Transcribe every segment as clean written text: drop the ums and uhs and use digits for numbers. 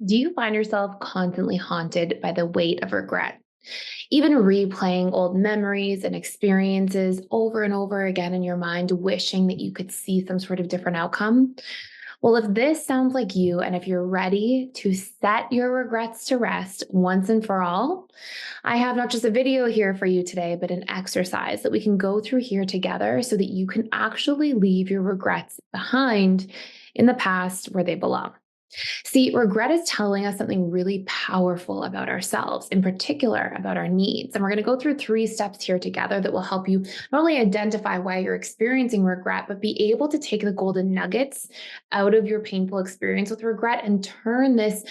Do you find yourself constantly haunted by the weight of regret? Even replaying old memories and experiences over and over again in your mind, wishing that you could see some sort of different outcome? Well, if this sounds like you, and if you're ready to set your regrets to rest once and for all, I have not just a video here for you today, but an exercise that we can go through here together so that you can actually leave your regrets behind in the past where they belong. See, regret is telling us something really powerful about ourselves, in particular about our needs. And we're going to go through 3 steps here together that will help you not only identify why you're experiencing regret, but be able to take the golden nuggets out of your painful experience with regret and turn this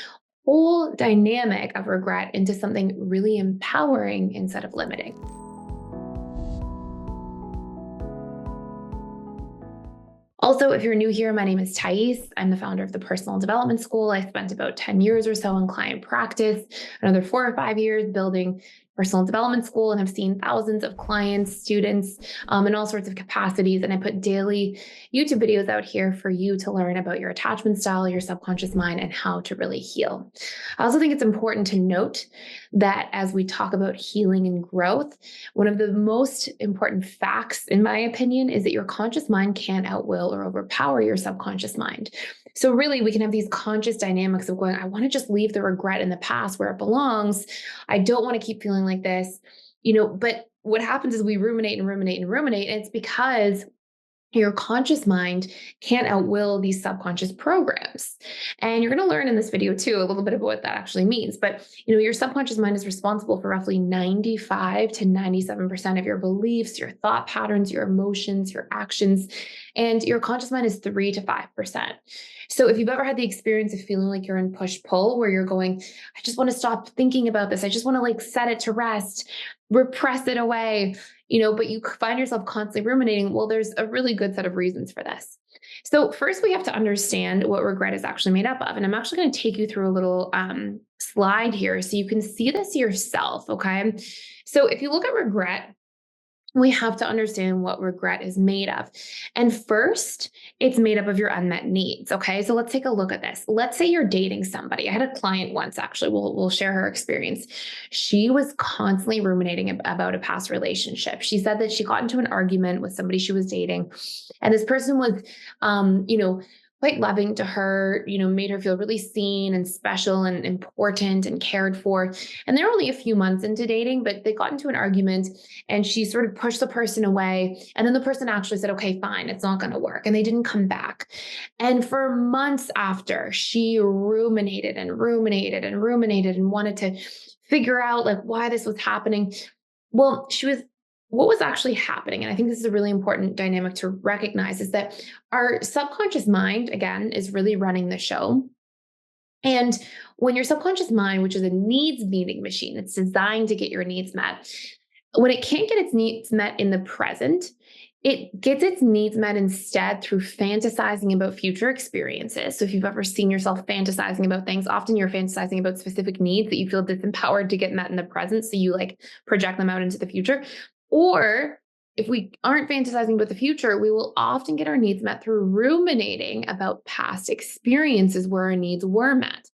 whole dynamic of regret into something really empowering instead of limiting. Also, if you're new here, my name is Thais. I'm the founder of the Personal Development School. I spent about 10 years or so in client practice, another 4 or 5 years building personal development school, and have seen thousands of clients, students, in all sorts of capacities. And I put daily YouTube videos out here for you to learn about your attachment style, your subconscious mind, and how to really heal. I also think it's important to note that as we talk about healing and growth, one of the most important facts, in my opinion, is that your conscious mind can't outwill or overpower your subconscious mind. So, really, we can have these conscious dynamics of going, I want to just leave the regret in the past where it belongs. I don't want to keep feeling like this, but what happens is we ruminate and ruminate and ruminate. And it's because your conscious mind can't outwill these subconscious programs. And you're going to learn in this video too a little bit about what that actually means. But your subconscious mind is responsible for roughly 95 to 97% of your beliefs, your thought patterns, your emotions, your actions, and your conscious mind is 3 to 5%. So if you've ever had the experience of feeling like you're in push-pull where you're going, I just want to stop thinking about this. I just want to set it to rest, repress it away, but you find yourself constantly ruminating. Well, there's a really good set of reasons for this. So, first, we have to understand what regret is actually made up of. And I'm actually going to take you through a little slide here so you can see this yourself. Okay. So, if you look at regret, we have to understand what regret is made of. And first, it's made up of your unmet needs. Okay. So let's take a look at this. Let's say you're dating somebody. I had a client once, actually, we'll share her experience. She was constantly ruminating about a past relationship. She said that she got into an argument with somebody she was dating, and this person was, quite loving to her, made her feel really seen and special and important and cared for. And they're only a few months into dating, but they got into an argument and she sort of pushed the person away. And then the person actually said, okay, fine, it's not going to work. And they didn't come back. And for months after, she ruminated and ruminated and ruminated and wanted to figure out why this was happening. Well, what was actually happening, and I think this is a really important dynamic to recognize, is that our subconscious mind, again, is really running the show. And when your subconscious mind, which is a needs meeting machine, it's designed to get your needs met. When it can't get its needs met in the present, it gets its needs met instead through fantasizing about future experiences. So if you've ever seen yourself fantasizing about things, often you're fantasizing about specific needs that you feel disempowered to get met in the present. So you project them out into the future. Or if we aren't fantasizing about the future, we will often get our needs met through ruminating about past experiences where our needs were met.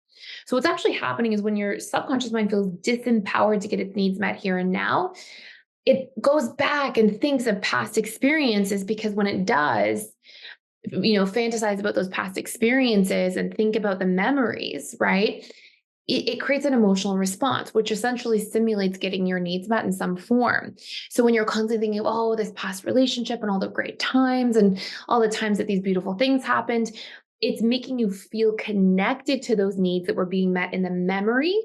So what's actually happening is when your subconscious mind feels disempowered to get its needs met here and now, it goes back and thinks of past experiences, because when it does, fantasize about those past experiences and think about the memories, right? It creates an emotional response, which essentially simulates getting your needs met in some form. So when you're constantly thinking, oh, this past relationship and all the great times and all the times that these beautiful things happened, it's making you feel connected to those needs that were being met in the memory.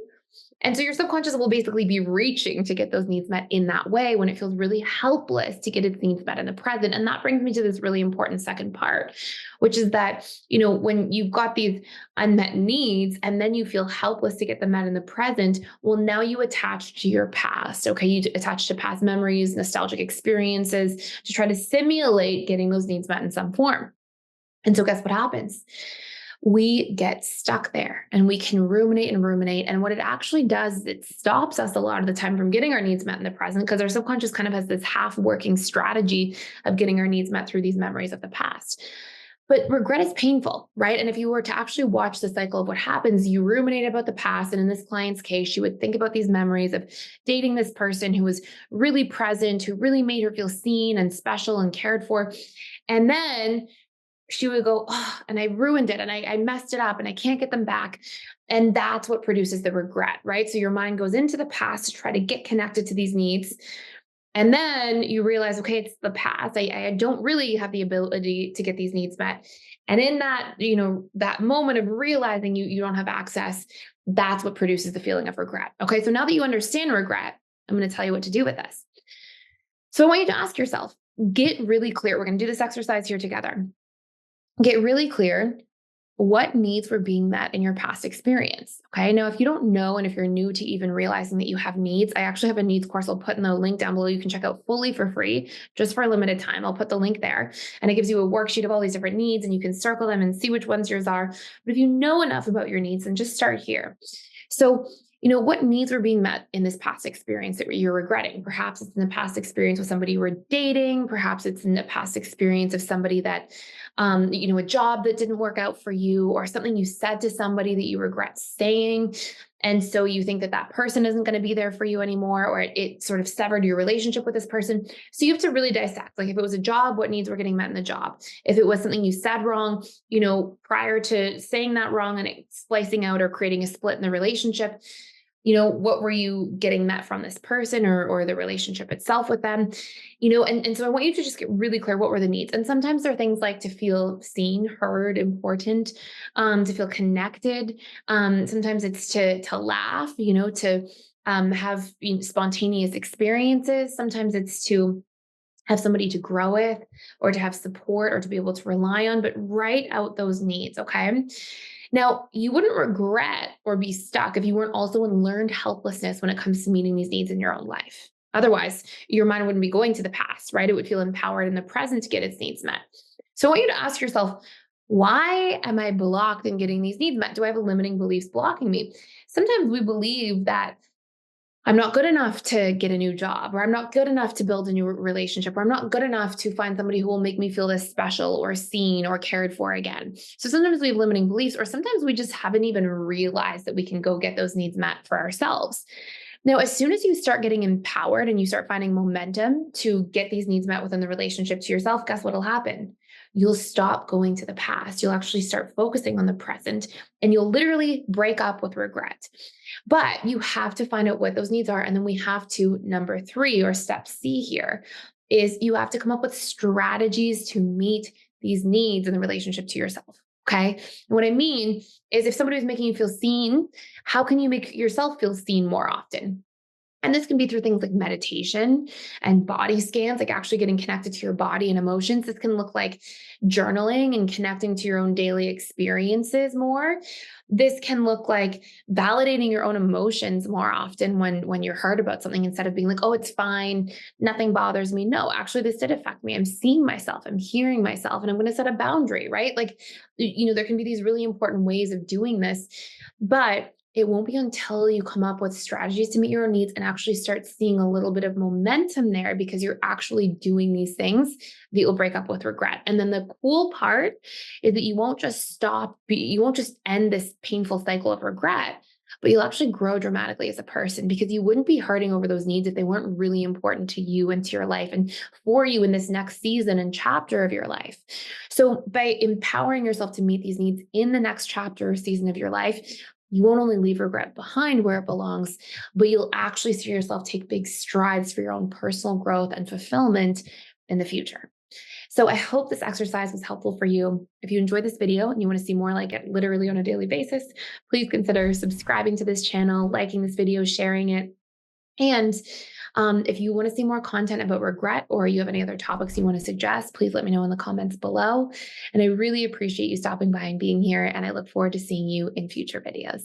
And so your subconscious will basically be reaching to get those needs met in that way when it feels really helpless to get its needs met in the present. And that brings me to this really important second part, which is that, when you've got these unmet needs and then you feel helpless to get them met in the present, well, now you attach to your past. Okay. You attach to past memories, nostalgic experiences to try to simulate getting those needs met in some form. And so guess what happens? We get stuck there and we can ruminate and ruminate. And what it actually does is it stops us a lot of the time from getting our needs met in the present, because our subconscious kind of has this half working strategy of getting our needs met through these memories of the past. But regret is painful, right? And if you were to actually watch the cycle of what happens, you ruminate about the past. And in this client's case, she would think about these memories of dating this person who was really present, who really made her feel seen and special and cared for. And then she would go, oh, and I ruined it and I messed it up and I can't get them back. And that's what produces the regret, right? So your mind goes into the past to try to get connected to these needs. And then you realize, okay, it's the past. I don't really have the ability to get these needs met. And in that, that moment of realizing you don't have access, that's what produces the feeling of regret. Okay. So now that you understand regret, I'm going to tell you what to do with this. So I want you to ask yourself, get really clear. We're going to do this exercise here together. Get really clear what needs were being met in your past experience. Okay. Now, if you don't know, and if you're new to even realizing that you have needs, I actually have a needs course. I'll put in the link down below. You can check out fully for free, just for a limited time. I'll put the link there, and it gives you a worksheet of all these different needs, and you can circle them and see which ones yours are. But if you know enough about your needs, then just start here. So, what needs were being met in this past experience that you're regretting? Perhaps it's in the past experience with somebody you were dating. Perhaps it's in the past experience of somebody that, a job that didn't work out for you, or something you said to somebody that you regret saying. And so you think that that person isn't going to be there for you anymore, or it sort of severed your relationship with this person. So you have to really dissect, like if it was a job, what needs were getting met in the job? If it was something you said wrong, prior to saying that wrong and it splicing out or creating a split in the relationship, what were you getting met from this person or the relationship itself with them? And so I want you to just get really clear, what were the needs? And sometimes there are things like to feel seen, heard, important, to feel connected. Sometimes it's to laugh, to have spontaneous experiences. Sometimes it's to have somebody to grow with, or to have support, or to be able to rely on, but write out those needs. Okay. Now, you wouldn't regret or be stuck if you weren't also in learned helplessness when it comes to meeting these needs in your own life. Otherwise, your mind wouldn't be going to the past, right? It would feel empowered in the present to get its needs met. So I want you to ask yourself, why am I blocked in getting these needs met? Do I have limiting beliefs blocking me? Sometimes we believe that I'm not good enough to get a new job, or I'm not good enough to build a new relationship, or I'm not good enough to find somebody who will make me feel this special or seen or cared for again. So sometimes we have limiting beliefs, or sometimes we just haven't even realized that we can go get those needs met for ourselves. Now, as soon as you start getting empowered and you start finding momentum to get these needs met within the relationship to yourself, guess what'll happen? You'll stop going to the past. You'll actually start focusing on the present, and you'll literally break up with regret. But you have to find out what those needs are. And then we have to, number 3, or step C here, is you have to come up with strategies to meet these needs in the relationship to yourself. Okay. And what I mean is, if somebody is making you feel seen, how can you make yourself feel seen more often? And this can be through things like meditation and body scans, like actually getting connected to your body and emotions. This can look like journaling and connecting to your own daily experiences more. This can look like validating your own emotions more often when you're hurt about something, instead of being like, oh, it's fine, nothing bothers me. No, actually, this did affect me. I'm seeing myself, I'm hearing myself, and I'm going to set a boundary, right? Like, there can be these really important ways of doing this, but it won't be until you come up with strategies to meet your own needs and actually start seeing a little bit of momentum there, because you're actually doing these things, that you'll break up with regret. And then the cool part is that you won't just end this painful cycle of regret, but you'll actually grow dramatically as a person, because you wouldn't be hurting over those needs if they weren't really important to you and to your life and for you in this next season and chapter of your life. So by empowering yourself to meet these needs in the next chapter or season of your life, you won't only leave regret behind where it belongs, but you'll actually see yourself take big strides for your own personal growth and fulfillment in the future. So I hope this exercise was helpful for you. If you enjoyed this video and you want to see more like it literally on a daily basis, please consider subscribing to this channel, liking this video, sharing it. And if you want to see more content about regret, or you have any other topics you want to suggest, please let me know in the comments below. And I really appreciate you stopping by and being here. And I look forward to seeing you in future videos.